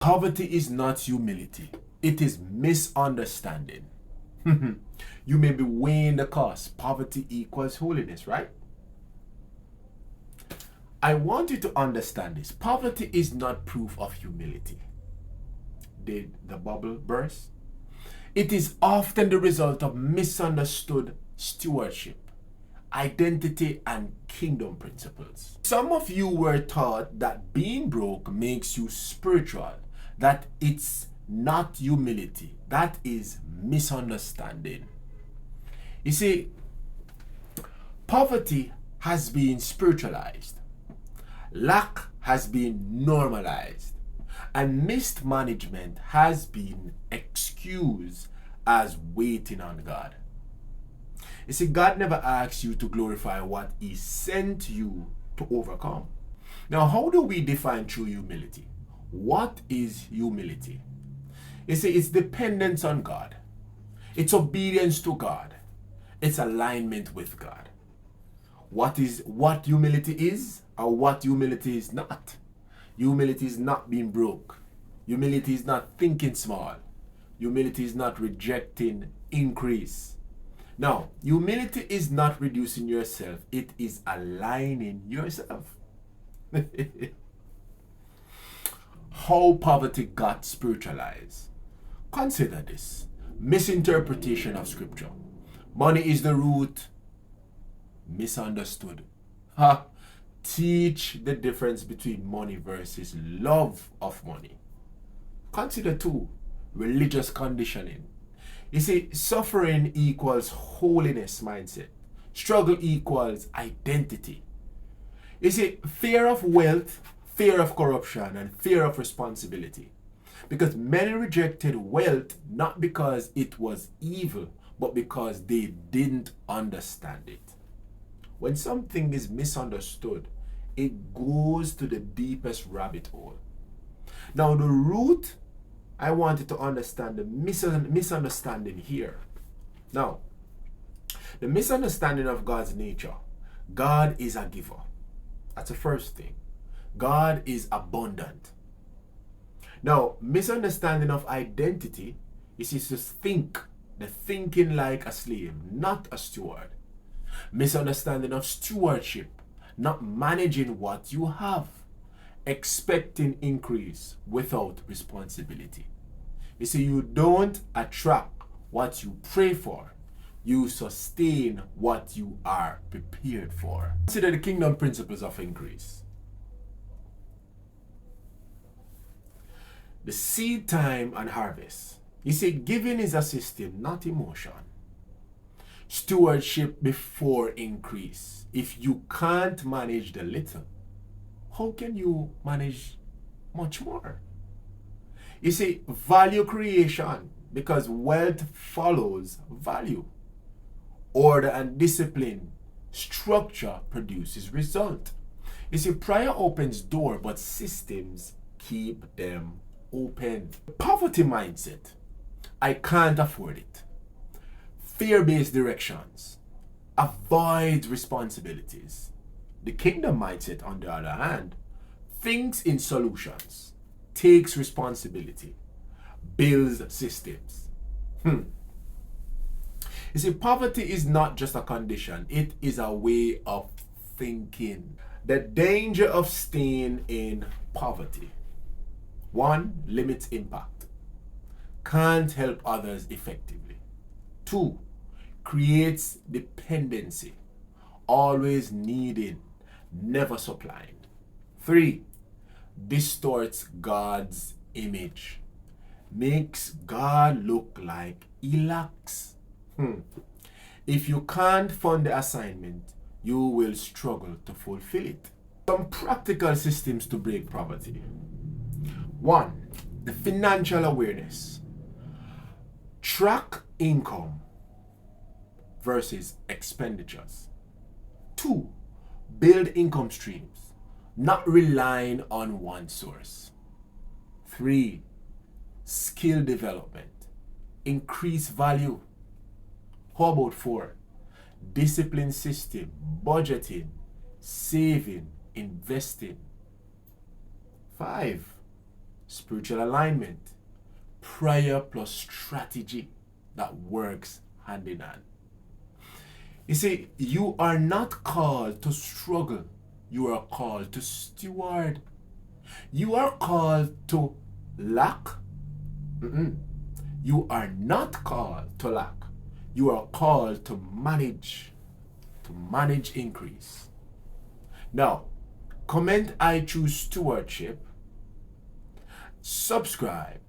Poverty is not humility. It is misunderstanding. You may be weighing the cost. Poverty equals holiness, right? I want you to understand this. Poverty is not proof of humility. Did the bubble burst? It is often the result of misunderstood stewardship, identity, and kingdom principles. Some of you were taught that being broke makes you spiritual, that it's not humility. That is misunderstanding. You see, poverty has been spiritualized, lack has been normalized, and mismanagement has been excused as waiting on God. You see, God never asks you to glorify what He sent you to overcome. Now, how do we define true humility? What is humility? You see, it's dependence on God. It's obedience to God. It's alignment with God. What humility is or what humility is not? Humility is not being broke. Humility is not thinking small. Humility is not rejecting increase. Now, humility is not reducing yourself. It is aligning yourself. How poverty got spiritualized. Consider this. Misinterpretation of scripture. Money is the root. Misunderstood. Teach the difference between money versus love of money. Consider too, religious conditioning. You see, suffering equals holiness mindset. Struggle equals identity. You see, fear of wealth, fear of corruption, and fear of responsibility. Because many rejected wealth not because it was evil, but because they didn't understand it. When something is misunderstood, it goes to the deepest rabbit hole. Now, the root, I wanted to understand the misunderstanding here. Now, the misunderstanding of God's nature. God is a giver. That's the first thing. God is abundant. Now, misunderstanding of identity is to think, the thinking like a slave, not a steward. Misunderstanding of stewardship, not managing what you have, expecting increase without responsibility. You see, you don't attract what you pray for, you sustain what you are prepared for. Consider the kingdom principles of increase. The seed time and harvest. You see, giving is a system, not emotion. Stewardship before increase. If you can't manage the little, how can you manage much more? You see, value creation, because wealth follows value. Order and discipline, structure produces result. You see, prayer opens door, but systems keep them open. Poverty mindset. I can't afford it. Fear-based directions. Avoid responsibilities. The kingdom mindset, on the other hand, thinks in solutions, takes responsibility, builds systems. You see, poverty is not just a condition, it is a way of thinking. The danger of staying in poverty. 1, limits impact. Can't help others effectively. 2, creates dependency. Always needing, never supplying. 3, distorts God's image. Makes God look like He lacks. If you can't fund the assignment, you will struggle to fulfill it. Some practical systems to break poverty. 1, the financial awareness. Track income versus expenditures. 2, build income streams, not relying on one source. 3, skill development, increase value. How about 4, discipline system, budgeting, saving, investing. 5, spiritual alignment, prayer plus strategy that works hand in hand. You see, you are not called to struggle. You are called to steward. You are called to lack. You are not called to lack. You are called to manage increase. Now, comment I choose stewardship, subscribe,